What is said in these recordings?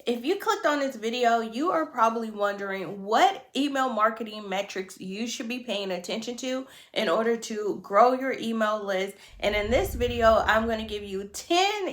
If you clicked on this video, you are probably wondering what email marketing metrics you should be paying attention to in order to grow your email list. And in this video, I'm going to give you 10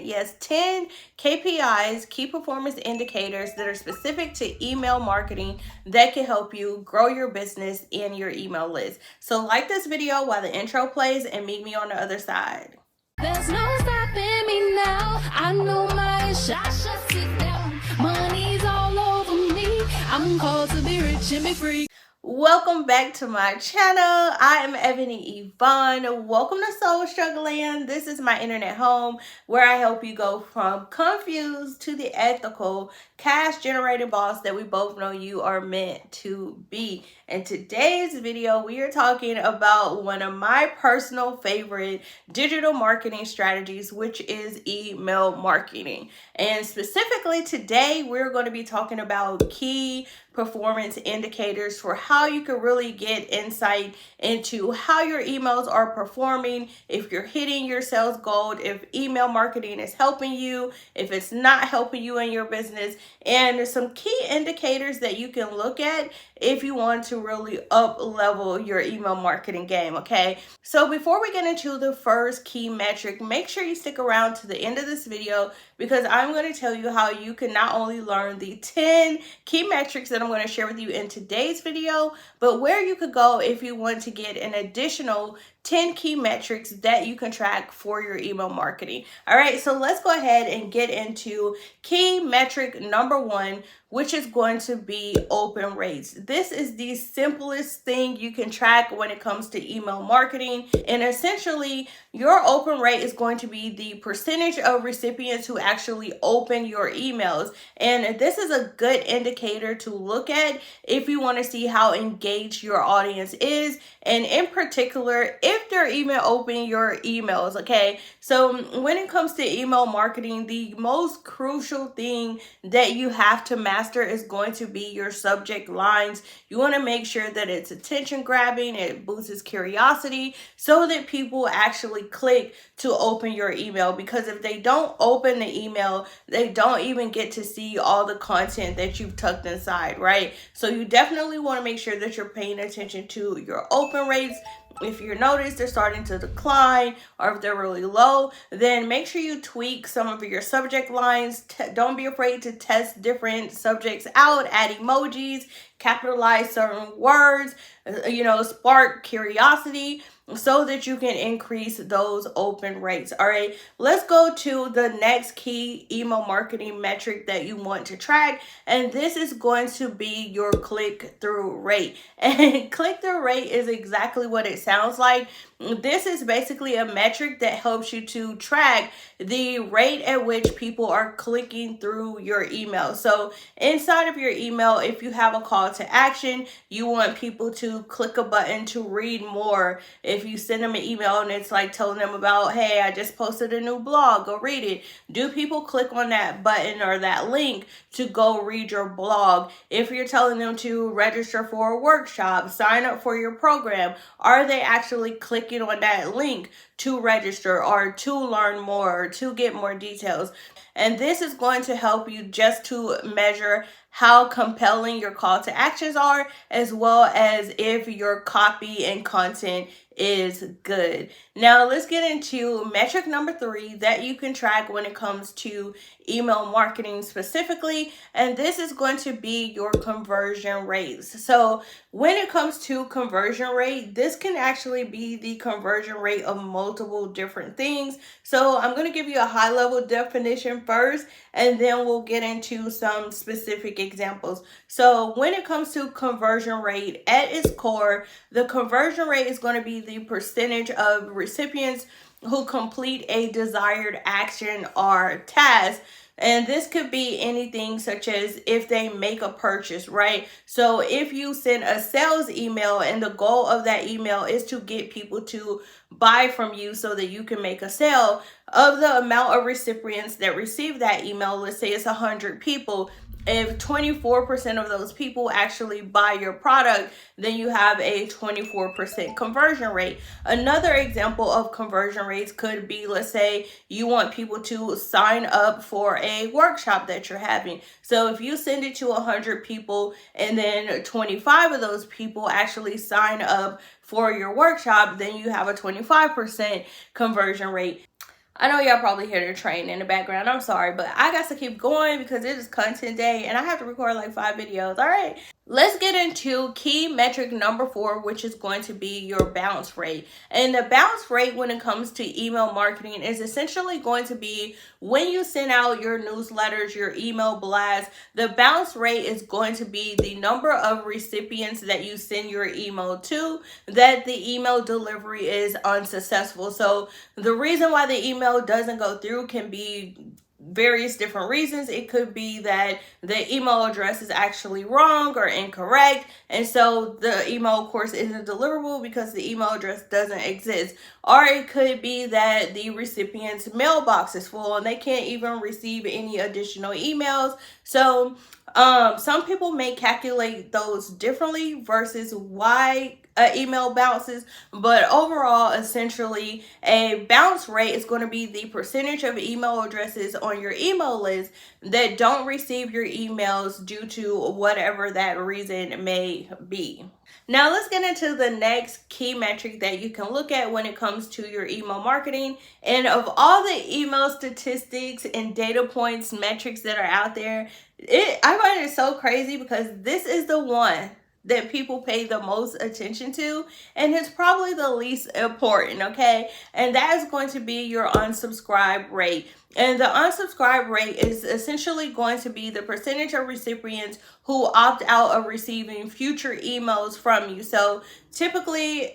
KPIs, key performance indicators that are specific to email marketing that can help you grow your business and your email list. So like this video while the intro plays and meet me on the other side. There's no stopping me now. I know my shot should sit down. Money's all over me. I'm called to be rich and be free. Welcome back to my channel. I am 𝗩𝗏𝗡𝗦. Welcome to Soul Struggle Land. This is my internet home where I help you go from confused to the ethical cash generating boss that we both know you are meant to be. In today's video, we are talking about one of my personal favorite digital marketing strategies, which is email marketing. And specifically today, we're going to be talking about key performance indicators for how you can really get insight into how your emails are performing, if you're hitting your sales goal, if email marketing is helping you, if it's not helping you in your business, and some key indicators that you can look at if you want to really up level your email marketing game. Okay, so before we get into the first key metric, make sure you stick around to the end of this video because I'm going to tell you how you can not only learn the 10 key metrics that I'm going to share with you in today's video, but where you could go if you want to get an additional 10 key metrics that you can track for your email marketing. All right, so let's go ahead and get into key metric number 1, which is going to be open rates. This is the simplest thing you can track when it comes to email marketing. And essentially, your open rate is going to be the percentage of recipients who actually open your emails. And this is a good indicator to look at if you want to see how engaged your audience is. And in particular, if they're even opening your emails, okay? So when it comes to email marketing, the most crucial thing that you have to master is going to be your subject lines. You want to make sure that it's attention grabbing, it boosts curiosity so that people actually click to open your email, because if they don't open the email, they don't even get to see all the content that you've tucked inside, right? So you definitely want to make sure that you're paying attention to your open rates. If you notice they're starting to decline or if they're really low, then make sure you tweak some of your subject lines. Don't be afraid to test different subjects out, add emojis, capitalize certain words, spark curiosity so that you can increase those open rates. All right, let's go to the next key email marketing metric that you want to track, and this is going to be your click-through rate. And click-through rate is exactly what it sounds like. This is basically a metric that helps you to track the rate at which people are clicking through your email. So inside of your email, if you have a call to action, you want people to click a button to read more. If you send them an email and it's like telling them about, hey, I just posted a new blog, go read it. Do people click on that button or that link to go read your blog? If you're telling them to register for a workshop, sign up for your program, are they actually clicking on that link to register or to learn more or to get more details? And this is going to help you just to measure how compelling your call to actions are, as well as if your copy and content is good. Now let's get into metric number 3 that you can track when it comes to email marketing specifically, and this is going to be your conversion rates. So when it comes to conversion rate, this can actually be the conversion rate of multiple different things. So I'm going to give you a high level definition first, and then we'll get into some specific examples. So when it comes to conversion rate, at its core, the conversion rate is going to be the percentage of recipients who complete a desired action or task. And this could be anything such as if they make a purchase, right? So if you send a sales email and the goal of that email is to get people to buy from you so that you can make a sale, of the amount of recipients that receive that email, let's say it's 100 people, if 24% of those people actually buy your product, then you have a 24% conversion rate. Another example of conversion rates could be, let's say you want people to sign up for a workshop that you're having. So if you send it to 100 people and then 25 of those people actually sign up for your workshop, then you have a 25% conversion rate. I know y'all probably hear the train in the background. I'm sorry, but I got to keep going because it is content day and I have to record like 5 videos. All right. Let's get into key metric number 4, which is going to be your bounce rate. And the bounce rate when it comes to email marketing is essentially going to be when you send out your newsletters, your email blasts, the bounce rate is going to be the number of recipients that you send your email to that the email delivery is unsuccessful. So the reason why the email doesn't go through can be various different reasons. It could be that the email address is actually wrong or incorrect, and so the email, of course, isn't deliverable because the email address doesn't exist. Or it could be that the recipient's mailbox is full and they can't even receive any additional emails. So some people may calculate those differently versus why email bounces, but overall, essentially, a bounce rate is going to be the percentage of email addresses on your email list that don't receive your emails due to whatever that reason may be. Now let's get into the next key metric that you can look at when it comes to your email marketing. And of all the email statistics and data points, metrics that are out there, I find it so crazy because this is the one that people pay the most attention to, and it's probably the least important, okay? And that is going to be your unsubscribe rate. And the unsubscribe rate is essentially going to be the percentage of recipients who opt out of receiving future emails from you. So typically,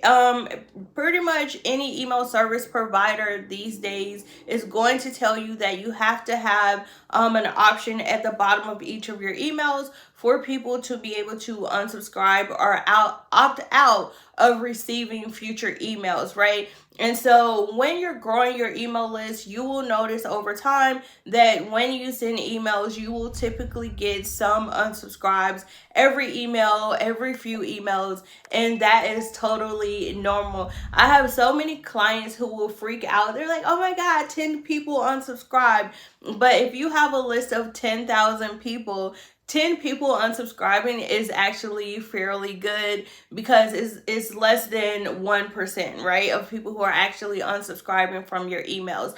pretty much any email service provider these days is going to tell you that you have to have an option at the bottom of each of your emails for people to be able to unsubscribe or opt out of receiving future emails, right? And so when you're growing your email list, you will notice over time that when you send emails, you will typically get some unsubscribes every email, every few emails, and that is totally normal. I have so many clients who will freak out. They're like, oh my God, 10 people unsubscribed. But if you have a list of 10,000 people, 10 people unsubscribing is actually fairly good because it's less than 1%, right, of people who are actually unsubscribing from your emails.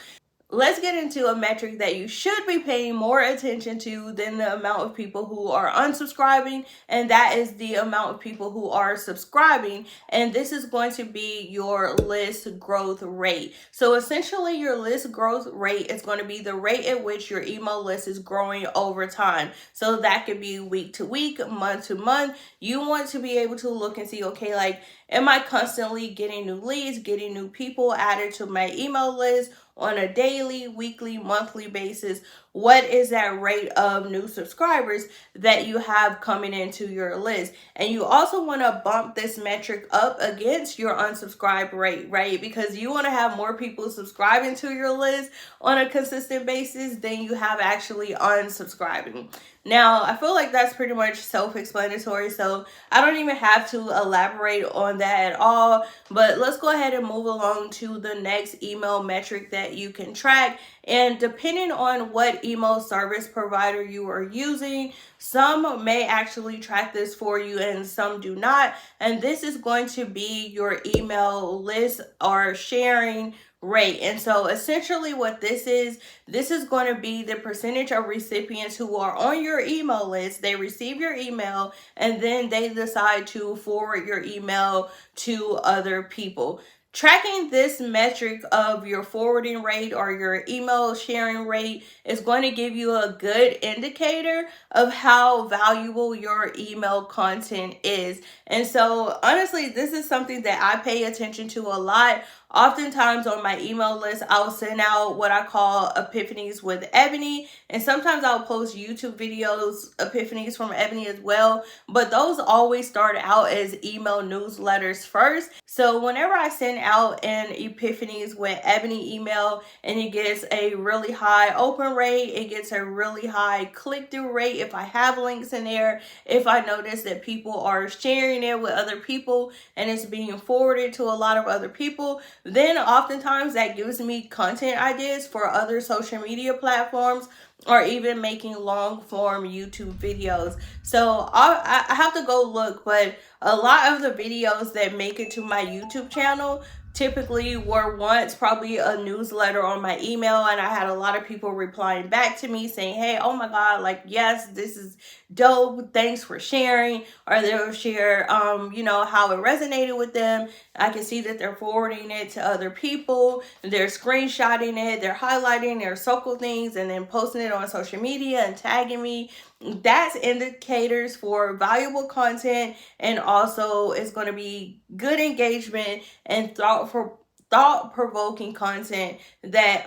Let's get into a metric that you should be paying more attention to than the amount of people who are unsubscribing, and that is the amount of people who are subscribing. And this is going to be your list growth rate. So essentially, your list growth rate is going to be the rate at which your email list is growing over time. So that could be week to week, month to month. You want to be able to look and see, okay, like, am I constantly getting new leads, getting new people added to my email list on a daily, weekly, monthly basis? What is that rate of new subscribers that you have coming into your list? And you also want to bump this metric up against your unsubscribe rate, right? Because you want to have more people subscribing to your list on a consistent basis than you have actually unsubscribing. Now, I feel like that's pretty much self-explanatory, so I don't even have to elaborate on that at all. But let's go ahead and move along to the next email metric that you can track. And depending on what email service provider you are using, some may actually track this for you and some do not. And this is going to be your email list or sharing rate. And so essentially what this is going to be the percentage of recipients who are on your email list. They receive your email and then they decide to forward your email to other people. Tracking this metric of your forwarding rate or your email sharing rate is going to give you a good indicator of how valuable your email content is. And so honestly, this is something that I pay attention to a lot oftentimes on my email list, I'll send out what I call epiphanies with Ebony, and sometimes I'll post YouTube videos, epiphanies from Ebony as well, but those always start out as email newsletters first. So whenever I send out an epiphanies with Ebony email and it gets a really high open rate, it gets a really high click-through rate if I have links in there, if I notice that people are sharing it with other people and it's being forwarded to a lot of other people, then oftentimes that gives me content ideas for other social media platforms or even making long form YouTube videos. So I have to go look, but a lot of the videos that make it to my YouTube channel typically were once probably a newsletter on my email, and I had a lot of people replying back to me saying, hey, oh my god, like, yes, this is dope, thanks for sharing. Or they'll share you know, how it resonated with them. I can see that they're forwarding it to other people, they're screenshotting it, they're highlighting their circle things and then posting it on social media and tagging me. That's indicators for valuable content, and also it's going to be good engagement and thought-provoking content that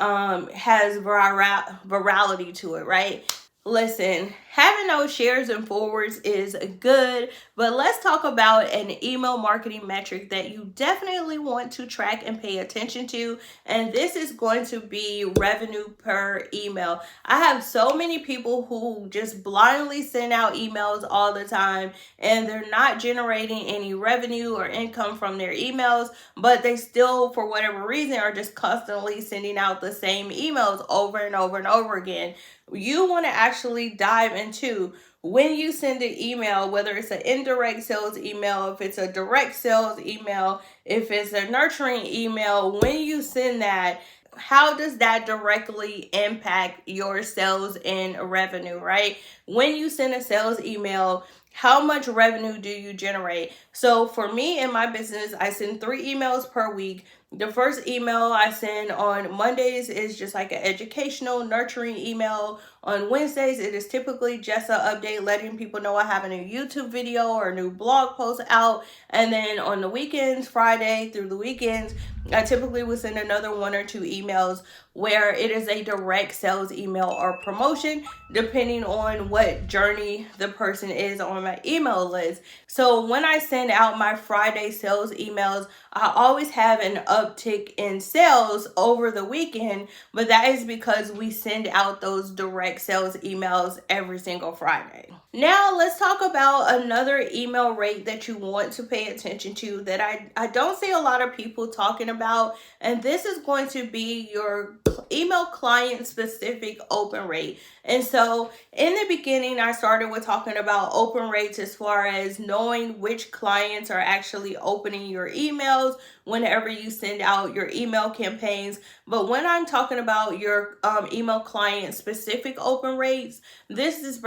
has virality to it, right? Listen, having those shares and forwards is good, but let's talk about an email marketing metric that you definitely want to track and pay attention to, and this is going to be revenue per email. I have so many people who just blindly send out emails all the time and they're not generating any revenue or income from their emails, but they still, for whatever reason, are just constantly sending out the same emails over and over and over again. You want to actually dive into when you send an email, whether it's an indirect sales email, if it's a direct sales email, if it's a nurturing email, when you send that, how does that directly impact your sales and revenue, right? When you send a sales email, how much revenue do you generate? So for me in my business, I send 3 emails per week. The first email I send on Mondays is just like an educational, nurturing email. On Wednesdays, it is typically just an update letting people know I have a new YouTube video or a new blog post out. And then on the weekends, Friday through the weekends, I typically will send another 1 or 2 emails where it is a direct sales email or promotion, depending on what journey the person is on my email list. So when I send out my Friday sales emails, I always have an uptick in sales over the weekend, but that is because we send out those direct sales emails every single Friday. Now let's talk about another email rate that you want to pay attention to that I don't see a lot of people talking about, and this is going to be your email client specific open rate. And so in the beginning, I started with talking about open rates as far as knowing which clients are actually opening your emails whenever you send out your email campaigns. But when I'm talking about your email client specific open rates, this is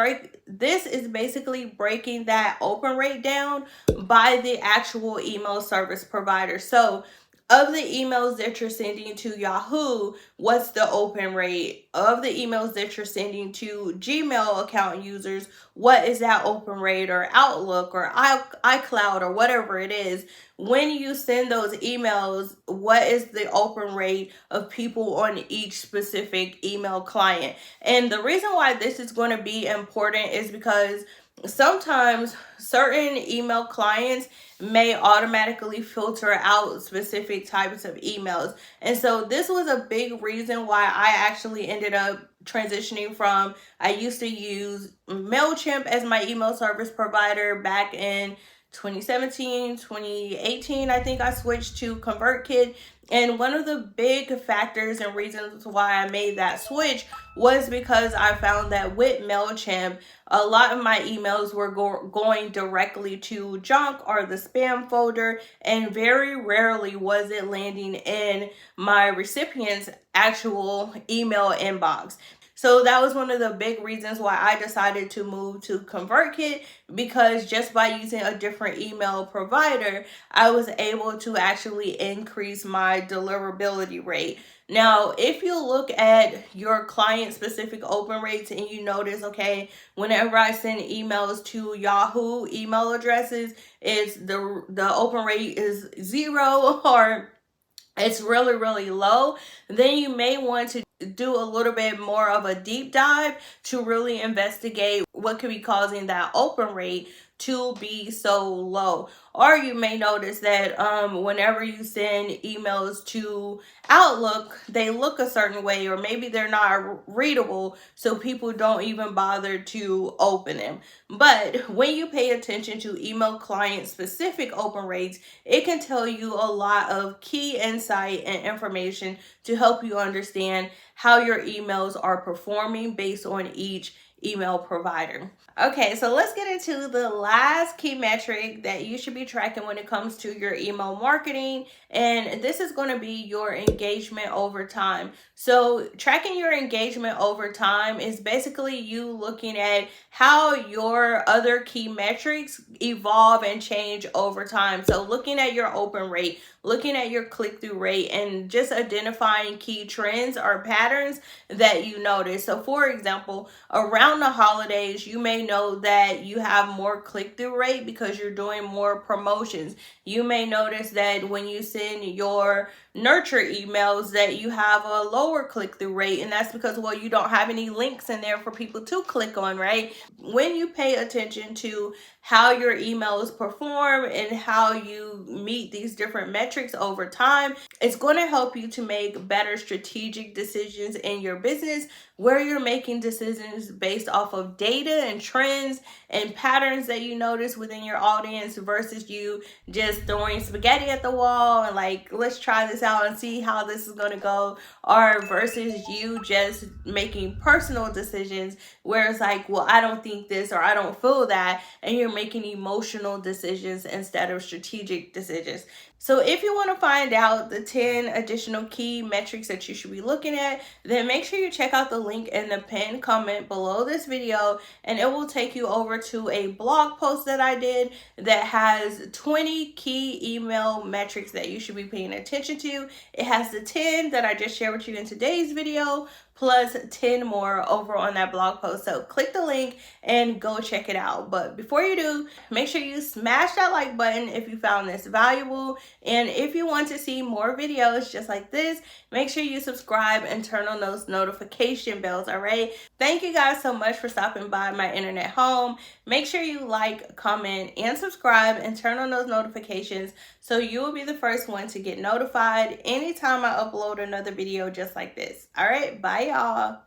basically breaking that open rate down by the actual email service provider. So of the emails that you're sending to Yahoo, what's the open rate? Of the emails that you're sending to Gmail account users, what is that open rate? Or Outlook or iCloud or whatever it is. When you send those emails, what is the open rate of people on each specific email client? And the reason why this is going to be important is because sometimes certain email clients may automatically filter out specific types of emails. And so this was a big reason why I actually ended up transitioning from, I used to use MailChimp as my email service provider back in 2017, 2018, I think I switched to ConvertKit. And one of the big factors and reasons why I made that switch was because I found that with MailChimp, a lot of my emails were going directly to junk or the spam folder, and very rarely was it landing in my recipient's actual email inbox. So that was one of the big reasons why I decided to move to ConvertKit, because just by using a different email provider, I was able to actually increase my deliverability rate. Now, if you look at your client-specific open rates and you notice, okay, whenever I send emails to Yahoo email addresses, it's the open rate is 0, or it's really, really low, then you may want to do a little bit more of a deep dive to really investigate what could be causing that open rate to be so low. Or you may notice that whenever you send emails to Outlook, they look a certain way, or maybe they're not readable, so people don't even bother to open them. But when you pay attention to email client specific open rates, it can tell you a lot of key insight and information to help you understand how your emails are performing based on each email provider. Okay, so let's get into the last key metric that you should be tracking when it comes to your email marketing, and this is going to be your engagement over time. So tracking your engagement over time is basically you looking at how your other key metrics evolve and change over time. So looking at your open rate, looking at your click-through rate, and just identifying key trends or patterns that you notice. So for example, around the holidays, you may know that you have more click-through rate because you're doing more promotions. You may notice that when you send your nurture emails that you have a lower click-through rate, and that's because, well, you don't have any links in there for people to click on, right? When you pay attention to how your emails perform and how you meet these different metrics over time, it's going to help you to make better strategic decisions in your business, where you're making decisions based off of data and trends and patterns that you notice within your audience, versus you just throwing spaghetti at the wall and like, let's try this out and see how this is going to go, or versus you just making personal decisions where it's like, well, I don't think this or I don't feel that, and you're making emotional decisions instead of strategic decisions. So if you want to find out the 10 additional key metrics that you should be looking at, then make sure you check out the link in the pinned comment below this video, and it will take you over to a blog post that I did that has 20 key email metrics that you should be paying attention to. It has the 10 that I just shared with you in today's video, plus 10 more over on that blog post. So click the link and go check it out. But before you do, make sure you smash that like button if you found this valuable. And if you want to see more videos just like this, make sure you subscribe and turn on those notification bells, all right? Thank you guys so much for stopping by my internet home. Make sure you like, comment, and subscribe and turn on those notifications so you will be the first one to get notified anytime I upload another video just like this. All right, bye y'all.